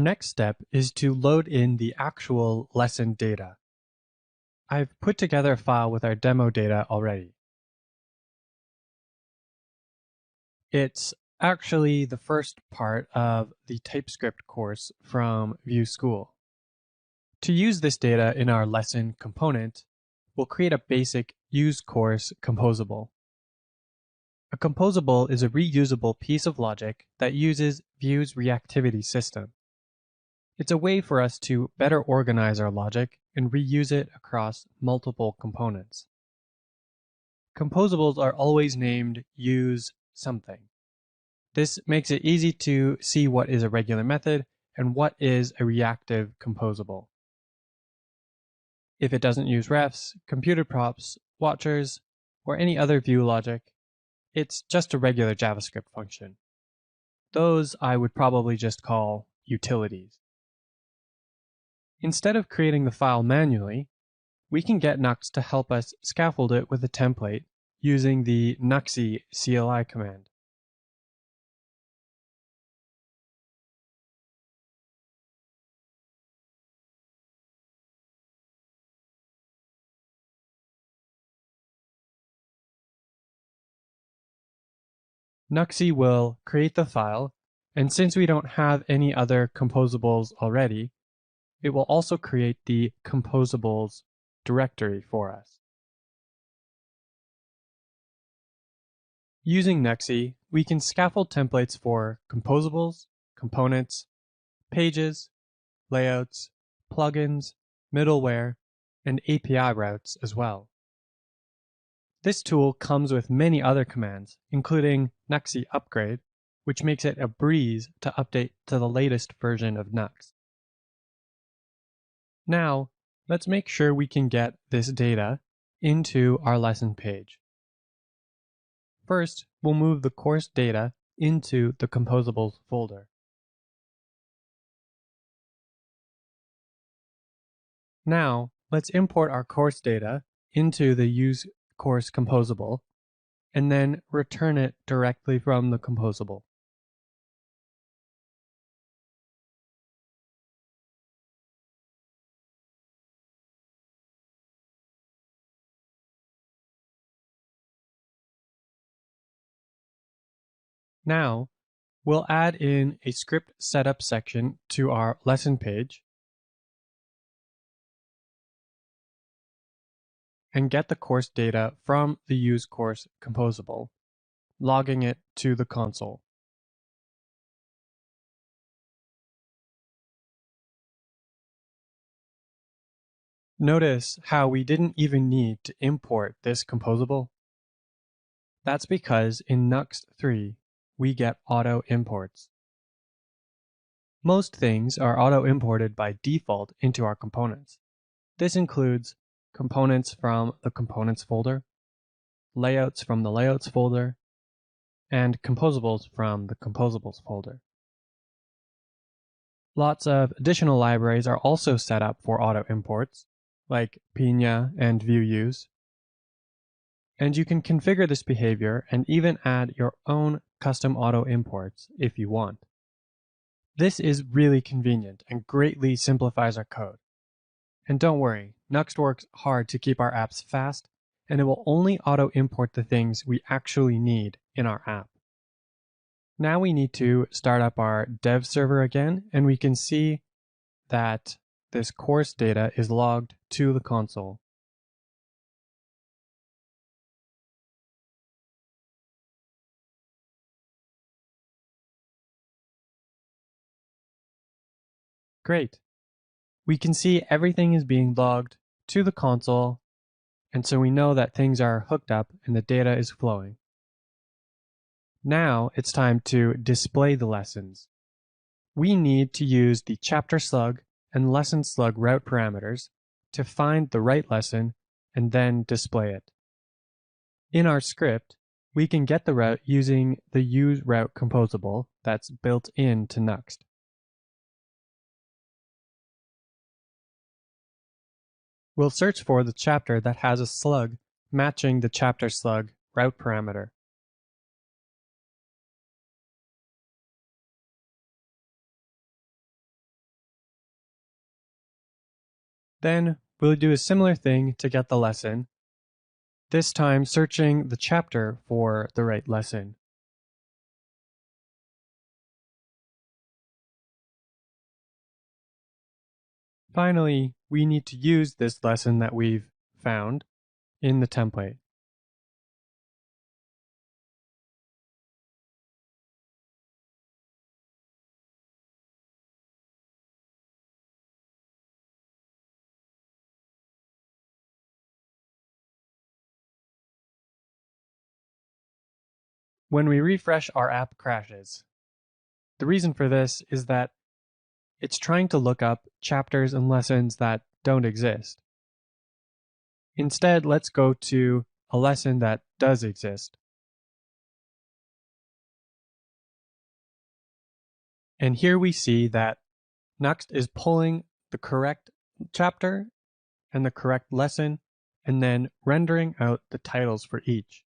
Our next step is to load in the actual lesson data. I've put together a file with our demo data already. It's actually the first part of the TypeScript course from Vue School. To use this data in our lesson component, we'll create a basic use course composable. A composable is a reusable piece of logic that uses Vue's reactivity system. It's a way for us to better organize our logic and reuse it across multiple components. Composables are always named use something. This makes it easy to see what is a regular method and what is a reactive composable. If it doesn't use refs, computed props, watchers, or any other Vue logic, it's just a regular JavaScript function. Those I would probably just call utilities. Instead of creating the file manually, we can get Nuxt to help us scaffold it with a template using the Nuxt CLI command. Nuxt will create the file, and since we don't have any other composables already, it will also create the composables directory for us. Using Nuxt, we can scaffold templates for composables, components, pages, layouts, plugins, middleware, and API routes as well. This tool comes with many other commands, including Nuxt upgrade, which makes it a breeze to update to the latest version of Nuxt. Now, let's make sure we can get this data into our lesson page. First, we'll move the course data into the composables folder. Now, let's import our course data into the use course composable and then return it directly from the composable. Now, we'll add in a script setup section to our lesson page and get the course data from the use course composable, logging it to the console. Notice how we didn't even need to import this composable. That's because in Nuxt 3, we get auto imports. Most things are auto imported by default into our components. This includes components from the components folder, layouts from the layouts folder, and composables from the composables folder. Lots of additional libraries are also set up for auto imports, like Pina and VueUse. And you can configure this behavior and even add your own custom auto imports if you want. This is really convenient and greatly simplifies our code. And don't worry, Nuxt works hard to keep our apps fast, and it will only auto import the things we actually need in our app. Now we need to start up our dev server again, and we can see that this course data is logged to the console. Great. We can see everything is being logged to the console, and so we know that things are hooked up and the data is flowing. Now it's time to display the lessons. We need to use the chapter slug and lesson slug route parameters to find the right lesson and then display it. In our script, we can get the route using the use route composable that's built into Nuxt. We'll search for the chapter that has a slug matching the chapter slug route parameter. Then we'll do a similar thing to get the lesson, this time searching the chapter for the right lesson. Finally, we need to use this lesson that we've found in the template. When we refresh, our app crashes. The reason for this is that it's trying to look up chapters and lessons that don't exist. Instead, let's go to a lesson that does exist. And here we see that Nuxt is pulling the correct chapter and the correct lesson and then rendering out the titles for each.